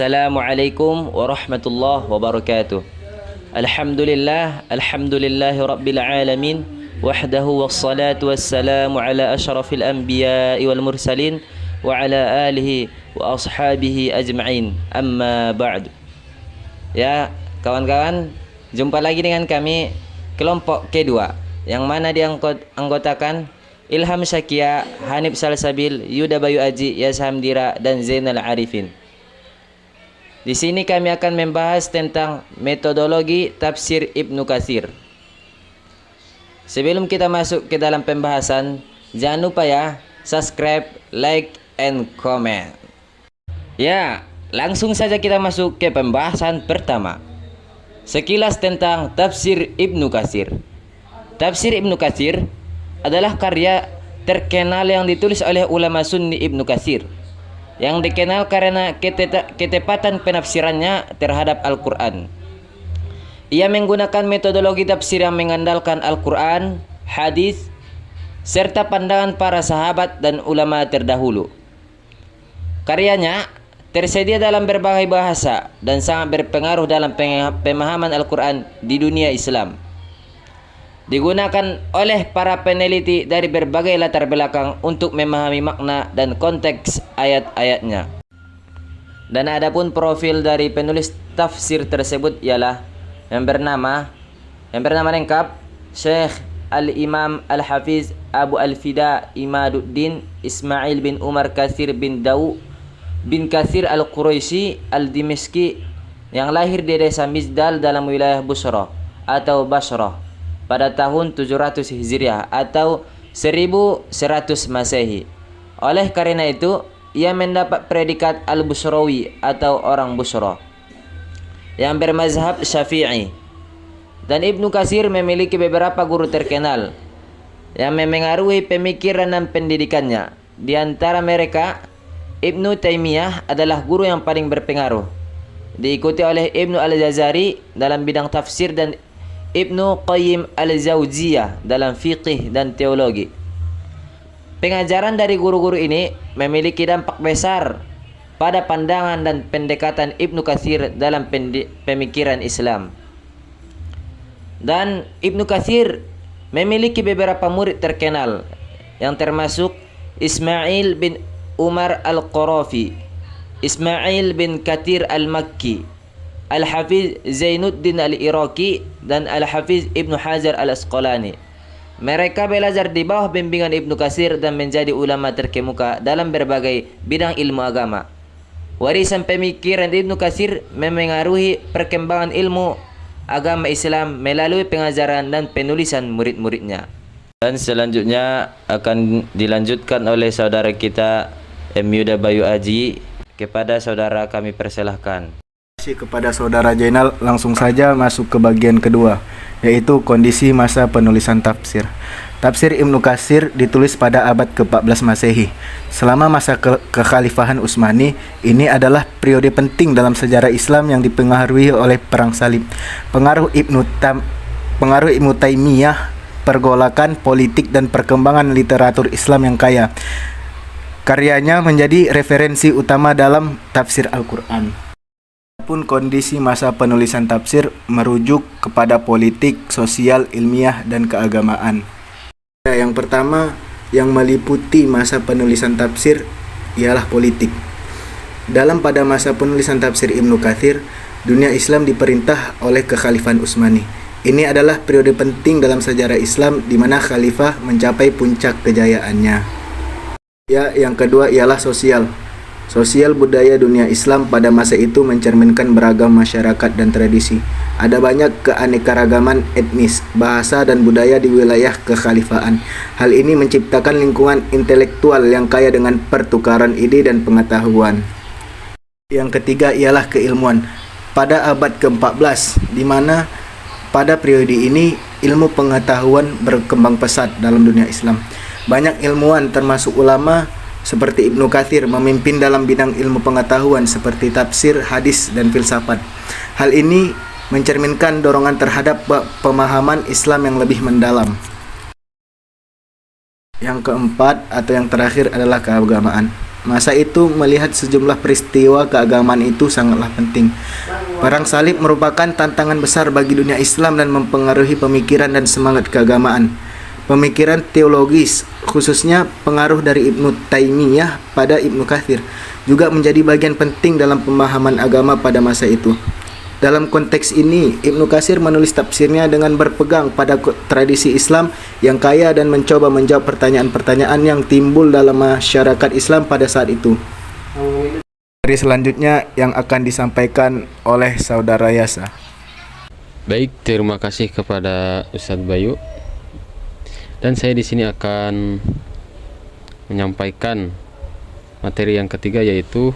Assalamualaikum warahmatullahi wabarakatuh. Alhamdulillahi rabbil alamin. Wahdahu wassalatu wassalamu ala asyrafil anbiya'i wal mursalin wa ala alihi wa ashabihi ajma'in. Amma ba'du. Ya, kawan-kawan, jumpa lagi dengan kami kelompok kedua yang mana dianggotakan Ilham Syakia, Hanif Salsabil, Yuda Bayu Aji, Yas Hamdira, dan Zainal Arifin. Di sini kami akan membahas tentang metodologi tafsir Ibnu Katsir. Sebelum kita masuk ke dalam pembahasan, jangan lupa ya, subscribe, like, and comment. Ya, langsung saja kita masuk ke pembahasan pertama. Sekilas tentang tafsir Ibnu Katsir. Tafsir Ibnu Katsir adalah karya terkenal yang ditulis oleh ulama Sunni Ibnu Katsir, yang dikenal karena ketepatan penafsirannya terhadap Al-Quran. Ia menggunakan metodologi tafsir yang mengandalkan Al-Quran, hadis, serta pandangan para sahabat dan ulama terdahulu. Karyanya tersedia dalam berbagai bahasa dan sangat berpengaruh dalam pemahaman Al-Quran di dunia Islam. Digunakan oleh para peneliti dari berbagai latar belakang untuk memahami makna dan konteks ayat-ayatnya. Dan adapun profil dari penulis tafsir tersebut ialah yang bernama lengkap Syekh Al-Imam Al-Hafiz Abu Al-Fida Imaduddin Ismail bin Umar Katsir bin Dawu bin Katsir Al-Quraisy Al-Dimashqi, yang lahir di desa Mizdal dalam wilayah Busra atau Basrah pada tahun 700 Hijriah atau 1100 Masehi. Oleh karena itu, ia mendapat predikat Al-Busrawi atau orang Busra yang bermazhab Syafi'i. Dan Ibnu Katsir memiliki beberapa guru terkenal yang memengaruhi pemikiran dan pendidikannya. Di antara mereka, Ibnu Taimiyah adalah guru yang paling berpengaruh, diikuti oleh Ibnu Al-Jazari dalam bidang tafsir dan Ibnu Qayyim Al-Jauziyah dalam fiqih dan teologi. Pengajaran dari guru-guru ini memiliki dampak besar pada pandangan dan pendekatan Ibnu Katsir dalam pemikiran Islam. Dan Ibnu Katsir memiliki beberapa murid terkenal yang termasuk Ismail bin Umar Al-Qarafi, Ismail bin Katsir Al-Makki, Al-Hafiz Zainuddin Al-Iraqi, dan Al-Hafiz Ibnu Hajar Al-Asqalani. Mereka belajar di bawah bimbingan Ibnu Katsir dan menjadi ulama terkemuka dalam berbagai bidang ilmu agama. Warisan pemikiran Ibnu Katsir memengaruhi perkembangan ilmu agama Islam melalui pengajaran dan penulisan murid-muridnya. Dan selanjutnya akan dilanjutkan oleh saudara kita Yuda Bayu Aji. Kepada saudara kami persilahkan. Kepada saudara Jainal, langsung saja masuk ke bagian kedua, yaitu kondisi masa penulisan tafsir. Tafsir Ibnu Katsir ditulis pada abad ke-14 Masehi. Selama masa kekhalifahan Utsmani, ini adalah periode penting dalam sejarah Islam yang dipengaruhi oleh perang salib. Pengaruh Ibnu Taimiyah, pergolakan politik dan perkembangan literatur Islam yang kaya. Karyanya menjadi referensi utama dalam tafsir Al-Quran. Pun kondisi masa penulisan tafsir merujuk kepada politik, sosial, ilmiah, dan keagamaan. Yang pertama yang meliputi masa penulisan tafsir ialah politik. Pada masa penulisan tafsir Ibnu Katsir, dunia Islam diperintah oleh kekhalifahan Utsmani. Ini adalah periode penting dalam sejarah Islam di mana khalifah mencapai puncak kejayaannya. Yang kedua ialah sosial. Sosial budaya dunia Islam pada masa itu mencerminkan beragam masyarakat dan tradisi. Ada banyak keanekaragaman etnis, bahasa, dan budaya di wilayah kekhalifahan. Hal ini menciptakan lingkungan intelektual yang kaya dengan pertukaran ide dan pengetahuan. Yang ketiga ialah keilmuan. Pada abad ke-14, di mana pada periode ini ilmu pengetahuan berkembang pesat dalam dunia Islam. Banyak ilmuwan termasuk ulama seperti Ibnu Katsir memimpin dalam bidang ilmu pengetahuan seperti tafsir, hadis, dan filsafat. Hal ini mencerminkan dorongan terhadap pemahaman Islam yang lebih mendalam. Yang keempat atau yang terakhir adalah keagamaan. Masa itu melihat sejumlah peristiwa keagamaan itu sangatlah penting. Perang salib merupakan tantangan besar bagi dunia Islam dan mempengaruhi pemikiran dan semangat keagamaan. Pemikiran teologis, khususnya pengaruh dari Ibnu Taimiyah pada Ibnu Katsir, juga menjadi bagian penting dalam pemahaman agama pada masa itu. Dalam konteks ini, Ibnu Katsir menulis tafsirnya dengan berpegang pada tradisi Islam yang kaya dan mencoba menjawab pertanyaan-pertanyaan yang timbul dalam masyarakat Islam pada saat itu. Dari selanjutnya yang akan disampaikan oleh Saudara Yasa. Baik, terima kasih kepada Ustadz Bayu. Dan saya di sini akan menyampaikan materi yang ketiga, yaitu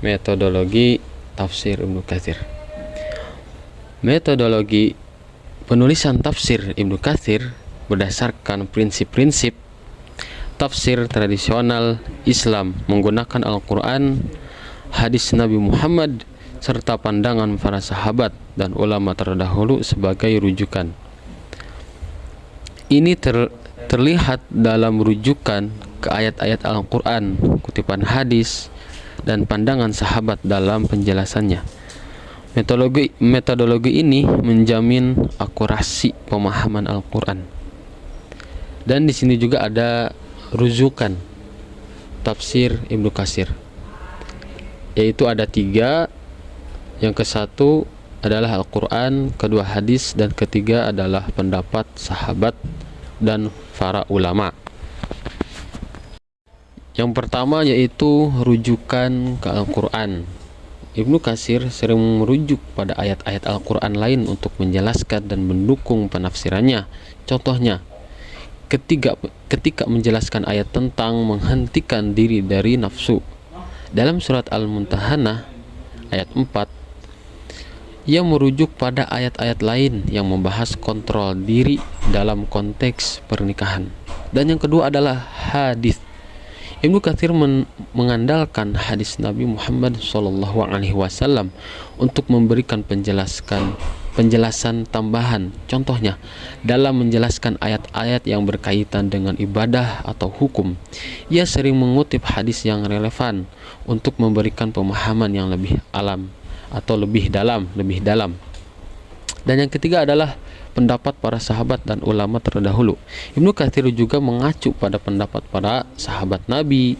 metodologi tafsir Ibnu Katsir. Metodologi penulisan tafsir Ibnu Katsir berdasarkan prinsip-prinsip tafsir tradisional Islam menggunakan Al-Quran, hadis Nabi Muhammad, serta pandangan para sahabat dan ulama terdahulu sebagai rujukan. Ini terlihat dalam rujukan ke ayat-ayat Al-Quran, kutipan hadis, dan pandangan sahabat dalam penjelasannya. Metodologi ini menjamin akurasi pemahaman Al-Quran. Dan di sini juga ada rujukan tafsir Ibnu Katsir, yaitu ada 3. Yang ke-1 adalah Al-Quran, kedua hadis, dan ketiga adalah pendapat sahabat dan para ulama. Yang pertama yaitu rujukan ke Al-Quran. Ibnu Katsir sering merujuk pada ayat-ayat Al-Quran lain untuk menjelaskan dan mendukung penafsirannya. Contohnya, ketika menjelaskan ayat tentang menghentikan diri dari nafsu dalam surat Al-Mumtahanah ayat 4, ia merujuk pada ayat-ayat lain yang membahas kontrol diri dalam konteks pernikahan. Dan yang kedua adalah hadis. Ibnu Katsir mengandalkan hadis Nabi Muhammad SAW untuk memberikan penjelasan tambahan. Contohnya, dalam menjelaskan ayat-ayat yang berkaitan dengan ibadah atau hukum, ia sering mengutip hadis yang relevan untuk memberikan pemahaman yang lebih alam atau lebih dalam. Dan yang ketiga adalah pendapat para sahabat dan ulama terdahulu. Ibnu Katsir juga mengacu pada pendapat para sahabat Nabi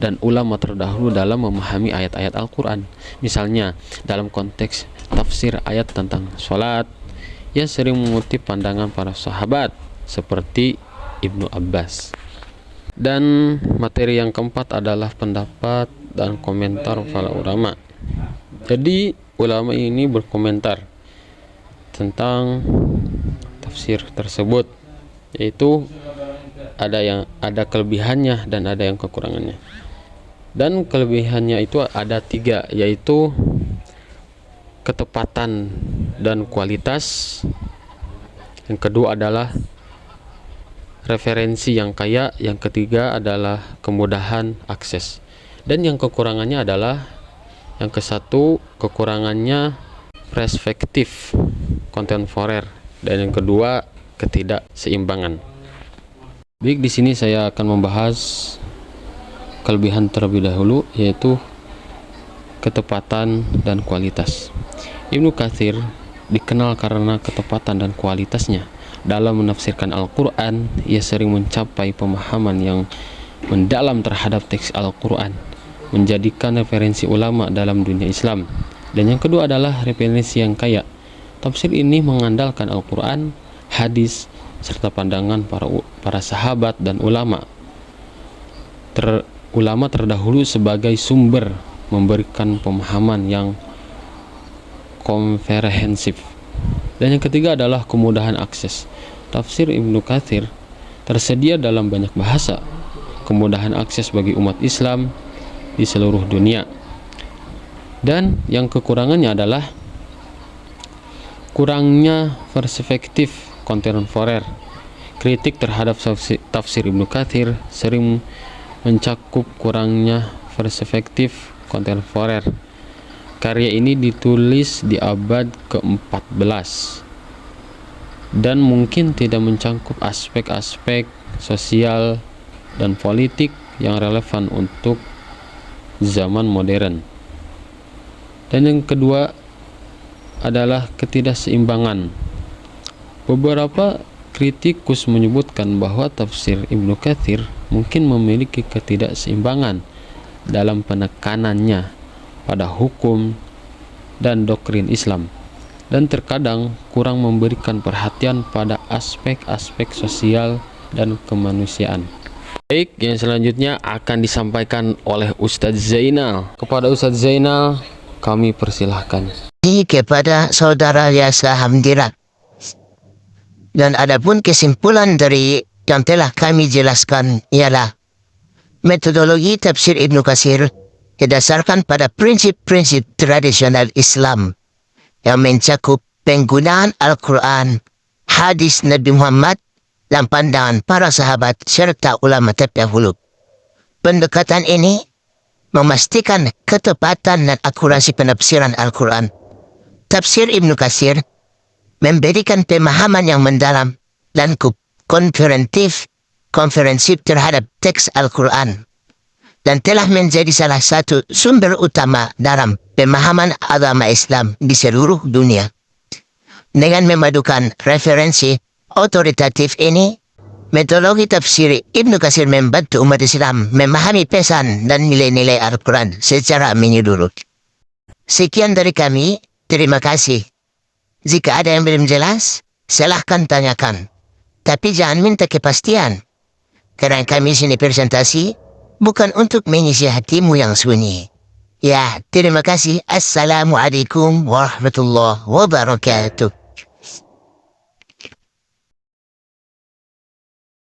dan ulama terdahulu dalam memahami ayat-ayat Al-Quran. Misalnya, dalam konteks tafsir ayat tentang sholat, ia sering mengutip pandangan para sahabat seperti Ibnu Abbas. Dan materi yang keempat adalah pendapat dan komentar para ulama. Jadi, ulama ini berkomentar tentang tafsir tersebut, yaitu ada kelebihannya dan ada yang kekurangannya. Dan kelebihannya itu ada 3, yaitu ketepatan dan kualitas. Yang kedua adalah referensi yang kaya. Yang ketiga adalah kemudahan akses. Dan yang kekurangannya adalah, yang ke-1 kekurangannya perspektif kontemporer, dan yang kedua ketidakseimbangan. Baik, di sini saya akan membahas kelebihan terlebih dahulu, yaitu ketepatan dan kualitas. Ibnu Katsir dikenal karena ketepatan dan kualitasnya. Dalam menafsirkan Al-Quran, ia sering mencapai pemahaman yang mendalam terhadap teks Al-Quran, menjadikan referensi ulama dalam dunia Islam. Dan yang kedua adalah referensi yang kaya. Tafsir ini mengandalkan Al-Quran, hadis, serta pandangan para sahabat dan ulama terdahulu sebagai sumber, memberikan pemahaman yang komprehensif. Dan yang ketiga adalah kemudahan akses. Tafsir Ibnu Katsir tersedia dalam banyak bahasa, kemudahan akses bagi umat Islam di seluruh dunia. Dan yang kekurangannya adalah kurangnya perspektif kontemporer. Kritik terhadap tafsir Ibnu Katsir sering mencakup kurangnya perspektif kontemporer. Karya ini ditulis di abad ke-14 dan mungkin tidak mencakup aspek-aspek sosial dan politik yang relevan untuk zaman modern. Dan yang kedua adalah ketidakseimbangan. Beberapa kritikus menyebutkan bahwa tafsir Ibnu Katsir mungkin memiliki ketidakseimbangan dalam penekanannya pada hukum dan doktrin Islam, dan terkadang kurang memberikan perhatian pada aspek-aspek sosial dan kemanusiaan. Baik, yang selanjutnya akan disampaikan oleh Ustadz Zainal. Kepada Ustadz Zainal, kami persilahkan. Kepada saudara yang saham. Dan adapun kesimpulan dari yang telah kami jelaskan ialah metodologi tafsir Ibnu Katsir didasarkan pada prinsip-prinsip tradisional Islam yang mencakup penggunaan Al-Quran, hadis Nabi Muhammad, dan pandangan para sahabat serta ulama terdahulu. Pendekatan ini memastikan ketepatan dan akurasi penafsiran Al-Quran. Tafsir Ibnu Katsir memberikan pemahaman yang mendalam dan komprehensif terhadap teks Al-Quran, dan telah menjadi salah satu sumber utama dalam pemahaman agama Islam di seluruh dunia. Dengan memadukan referensi otoritatif ini, metodologi tafsir Ibnu Katsir membantu umat Islam memahami pesan dan nilai-nilai Al-Quran secara menyeluruh. Sekian dari kami, terima kasih. Jika ada yang belum jelas, silahkan tanyakan. Tapi jangan minta kepastian, karena kami sini presentasi bukan untuk mengisi hatimu yang sunyi. Ya, terima kasih. Assalamualaikum warahmatullahi wabarakatuh.